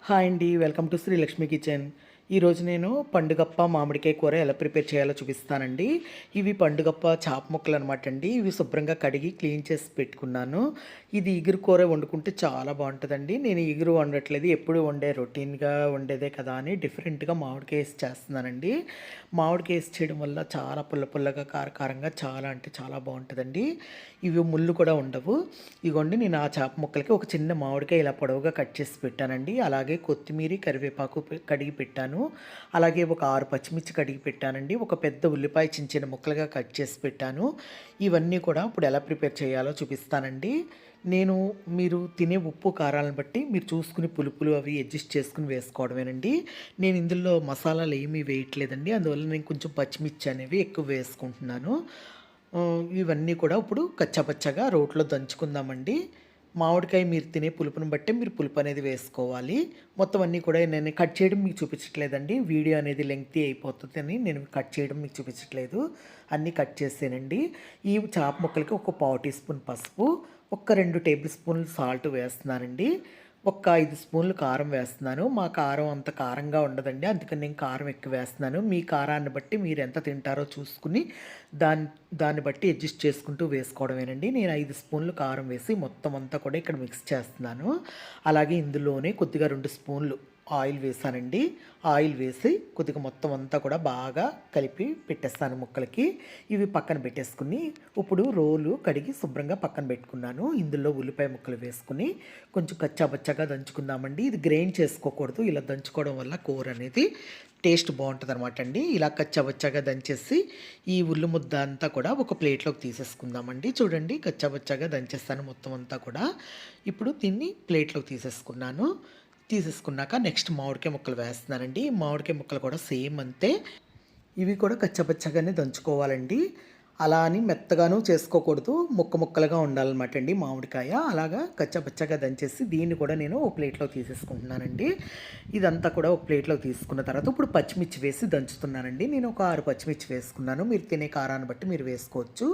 Hi అండి. Welcome to Sri Lakshmi kitchen. ఈరోజు నేను పండుగప్ప మామిడికాయ కూర ఎలా ప్రిపేర్ చేయాలో చూపిస్తానండి. ఇవి పండుగప్ప చాప ముక్కలు అనమాట అండి. ఇవి శుభ్రంగా కడిగి క్లీన్ చేసి పెట్టుకున్నాను. ఇది ఇగురు కూర వండుకుంటే చాలా బాగుంటుందండి. నేను ఇగురు వండట్లేదు, ఎప్పుడు వండే రొటీన్గా వండేదే కదా అని డిఫరెంట్గా మామిడికాయ వేసి చేస్తున్నానండి. మామిడికాయ వేసి చేయడం వల్ల చాలా పుల్ల పుల్లగా కారకారంగా చాలా అంటే చాలా బాగుంటుందండి. ఇవి ముళ్ళు కూడా ఉండవు. ఇగోండి, నేను ఆ చేప ముక్కలకి ఒక చిన్న మామిడికాయ ఇలా పొడవుగా కట్ చేసి పెట్టానండి. అలాగే కొత్తిమీర కరివేపాకు కడిగి పెట్టాను. అలాగే ఒక 6 పచ్చిమిర్చి కడిగి పెట్టానండి. ఒక పెద్ద ఉల్లిపాయ చిన్న చిన్న ముక్కలుగా కట్ చేసి పెట్టాను. ఇవన్నీ కూడా ఇప్పుడు ఎలా ప్రిపేర్ చేయాలో చూపిస్తానండి. మీరు తినే ఉప్పు కారాలను బట్టి మీరు చూసుకుని పులుపులు అవి అడ్జస్ట్ చేసుకుని వేసుకోవడమేనండి. నేను ఇందులో మసాలాలు ఏమీ వేయట్లేదండి. అందువల్ల నేను కొంచెం పచ్చిమిర్చి అనేవి ఎక్కువ వేసుకుంటున్నాను. ఇవన్నీ కూడా ఇప్పుడు కచ్చాపచ్చాగా రోట్లో దంచుకుందామండి. మామిడికాయ మీరు తినే పులుపుని బట్టి మీరు పులుపు అనేది వేసుకోవాలి. మొత్తం అన్నీ కూడా నేను కట్ చేయడం మీకు చూపించట్లేదండి. వీడియో అనేది లెంగ్తీ అయిపోతుందని నేను కట్ చేయడం మీకు చూపించట్లేదు. అన్నీ కట్ చేసానండి. ఈ చేప ముక్కలకి ఒక పావు టీ స్పూన్ పసుపు, ఒక 2 టేబుల్ స్పూన్లు సాల్ట్ వేస్తున్నానండి. ఒక 5 స్పూన్లు కారం వేస్తున్నాను. మా కారం అంత కారంగా ఉండదండి, అందుకని నేను కారం ఎక్కువ వేస్తున్నాను. మీ కారాన్ని బట్టి మీరు ఎంత తింటారో చూసుకుని దాన్ని బట్టి అడ్జస్ట్ చేసుకుంటూ వేసుకోవడమేనండి. నేను 5 స్పూన్లు కారం వేసి మొత్తం అంతా కూడా ఇక్కడ మిక్స్ చేస్తున్నాను. అలాగే ఇందులోనే కొద్దిగా 2 స్పూన్లు ఆయిల్ వేసానండి. ఆయిల్ వేసి కొద్దిగా మొత్తం అంతా కూడా బాగా కలిపి పెట్టేస్తాను ముక్కలకి. ఇవి పక్కన పెట్టేసుకుని ఇప్పుడు రోలు కడిగి శుభ్రంగా పక్కన పెట్టుకున్నాను. ఇందులో ఉల్లిపాయ ముక్కలు వేసుకుని కొంచెం కచ్చాబచ్చాగా దంచుకుందామండి. ఇది గ్రైండ్ చేసుకోకూడదు, ఇలా దంచుకోవడం వల్ల కూర అనేది టేస్ట్ బాగుంటుంది అనమాట అండి. ఇలా కచ్చాబచ్చాగా దంచేసి ఈ ఉల్లి ముద్ద అంతా కూడా ఒక ప్లేట్లోకి తీసేసుకుందామండి. చూడండి, కచ్చాబచ్చాగా దంచేస్తాను మొత్తం అంతా కూడా. ఇప్పుడు దీన్ని ప్లేట్లోకి తీసేసుకున్నాక నెక్స్ట్ మామిడికాయ ముక్కలు వేస్తున్నానండి. మామిడికాయ ముక్కలు కూడా సేమ్ అంతే. ఇవి కూడా కచ్చపచ్చగానే దంచుకోవాలండి. అలా అని మెత్తగాను చేసుకోకూడదు, ముక్కలుగా ఉండాలన్నమాట అండి మామిడికాయ. అలాగా కచ్చపచ్చగా దంచేసి దీన్ని కూడా నేను ఒక ప్లేట్లో తీసేసుకుంటున్నానండి. ఇదంతా కూడా ఒక ప్లేట్లో తీసుకున్న తర్వాత ఇప్పుడు పచ్చిమిర్చి వేసి దంచుతున్నానండి. నేను ఒక 6 పచ్చిమిర్చి వేసుకున్నాను. మీరు తినే కారాన్ని బట్టి మీరు వేసుకోవచ్చు.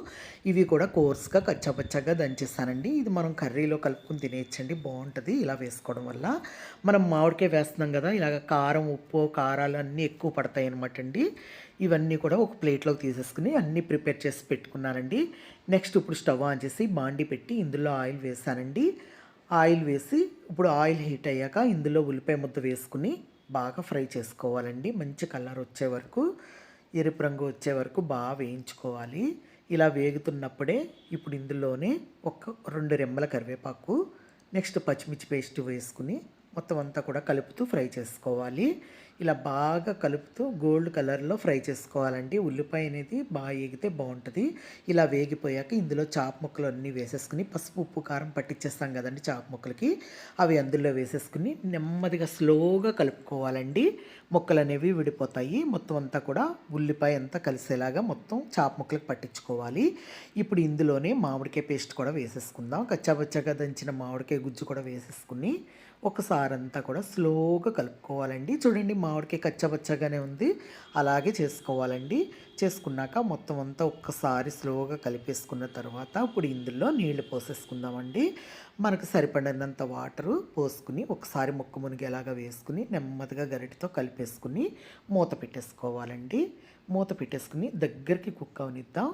ఇవి కూడా కోర్స్గా కచ్చపచ్చగా దంచేస్తానండి. ఇది మనం కర్రీలో కలుపుకుని తినేయచ్చండి, బాగుంటుంది ఇలా వేసుకోవడం వల్ల. మనం మామిడికాయ వేస్తున్నాం కదా, ఇలాగ కారం ఉప్పు కారాలు అన్నీ ఎక్కువ పడతాయి అనమాట అండి. ఇవన్నీ కూడా ఒక ప్లేట్లోకి తీసేసుకుని అన్నీ ప్రిపేర్ చేసి పెట్టుకున్నానండి. నెక్స్ట్ ఇప్పుడు స్టవ్ ఆన్ చేసి బాండి పెట్టి ఇందులో ఆయిల్ వేసానండి. ఆయిల్ వేసి ఇప్పుడు ఆయిల్ హీట్ అయ్యాక ఇందులో ఉల్లిపాయ ముద్ద వేసుకుని బాగా ఫ్రై చేసుకోవాలండి. మంచి కలర్ వచ్చే వరకు, ఎరుపు రంగు వచ్చే వరకు బాగా వేయించుకోవాలి. ఇలా వేగుతున్నప్పుడే ఇప్పుడు ఇందులోనే ఒక 2 రెమ్మల కరివేపాకు, నెక్స్ట్ పచ్చిమిర్చి పేస్ట్ వేసుకుని మొత్తం అంతా కూడా కలుపుతూ ఫ్రై చేసుకోవాలి. ఇలా బాగా కలుపుతూ గోల్డ్ కలర్లో ఫ్రై చేసుకోవాలండి. ఉల్లిపాయ అనేది బాగా వేగితే బాగుంటుంది. ఇలా వేగిపోయాక ఇందులో చాప ముక్కలు అన్నీ వేసేసుకుని పసుపు ఉప్పు కారం పట్టించేస్తాం కదండి చాప ముక్కలకి, అవి అందులో వేసేసుకుని నెమ్మదిగా స్లోగా కలుపుకోవాలండి. ముక్కలు అనేవి విడిపోతాయి. మొత్తం అంతా కూడా ఉల్లిపాయ అంతా కలిసేలాగా మొత్తం చాప ముక్కలకి పట్టించుకోవాలి. ఇప్పుడు ఇందులోనే మామిడికాయ పేస్ట్ కూడా వేసేసుకుందాం. కచ్చాబచ్చాగా దంచిన మామిడికాయ గుజ్జు కూడా వేసేసుకుని ఒకసారి అంతా కూడా స్లోగా కలుపుకోవాలండి. చూడండి, మామిడికాయ కచ్చబచ్చగానే ఉంది, అలాగే చేసుకోవాలండి. చేసుకున్నాక మొత్తం అంతా ఒక్కసారి స్లోగా కలిపేసుకున్న తర్వాత ఇప్పుడు ఇందులో నీళ్లు పోసేసుకుందామండి. మనకు సరిపడినంత వాటరు పోసుకుని ఒకసారి ముక్క మునిగేలాగా వేసుకుని నెమ్మదిగా గరిటతో కలిపేసుకుని మూత పెట్టేసుకోవాలండి. మూత పెట్టేసుకుని దగ్గరికి కుక్ అవనిద్దాం.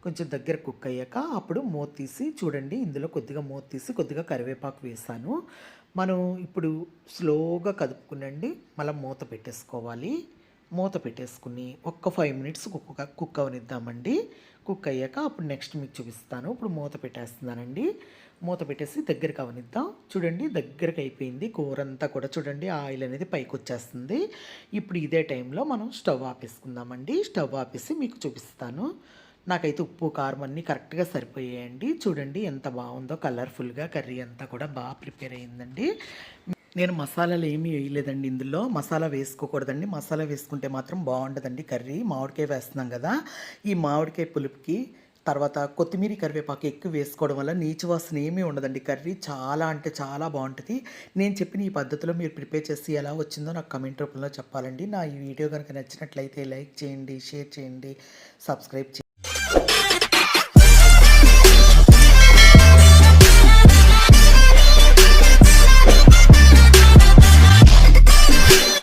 కొంచెం దగ్గర కుక్ అయ్యాక అప్పుడు మూత తీసి చూడండి, ఇందులో కొద్దిగా మూత తీసి కొద్దిగా కరివేపాకు వేసాను. మనం ఇప్పుడు స్లోగా కదుపుకునండి, మళ్ళీ మూత పెట్టేసుకోవాలి. మూత పెట్టేసుకుని ఒక్క 5 మినిట్స్ కుక్ అవనిద్దామండి. కుక్ అయ్యాక అప్పుడు నెక్స్ట్ మీకు చూపిస్తాను. ఇప్పుడు మూత పెట్టేస్తున్నానండి. మూత పెట్టేసి దగ్గరికి అవనిద్దాం. చూడండి, దగ్గరికి అయిపోయింది కూర అంతా కూడా. చూడండి, ఆయిల్ అనేది పైకి వచ్చేస్తుంది. ఇప్పుడు ఇదే టైంలో మనం స్టవ్ ఆపేసుకుందామండి. స్టవ్ ఆపేసి మీకు చూపిస్తాను. నాకైతే ఉప్పు కారం అన్నీ కరెక్ట్గా సరిపోయాయండి. చూడండి ఎంత బాగుందో, కలర్ఫుల్గా కర్రీ అంతా కూడా బాగా ప్రిపేర్ అయ్యిందండి. నేను మసాలాలు ఏమీ వేయలేదండి. ఇందులో మసాలా వేసుకోకూడదండి. మసాలా వేసుకుంటే మాత్రం బాగుండదండి కర్రీ. మామిడికాయ వేస్తున్నాం కదా, ఈ మామిడికాయ పులుపుకి తర్వాత కొత్తిమీర కరివేపాకు ఎక్కువ వేసుకోవడం వల్ల నీచు వాసన ఏమీ ఉండదండి. కర్రీ చాలా అంటే చాలా బాగుంటుంది. నేను చెప్పిన ఈ పద్ధతిలో మీరు ప్రిపేర్ చేసి ఎలా వచ్చిందో నాకు కమెంట్ రూపంలో చెప్పాలండి. నా ఈ వీడియో కనుక నచ్చినట్లయితే లైక్ చేయండి, షేర్ చేయండి, సబ్స్క్రైబ్ చేయండి.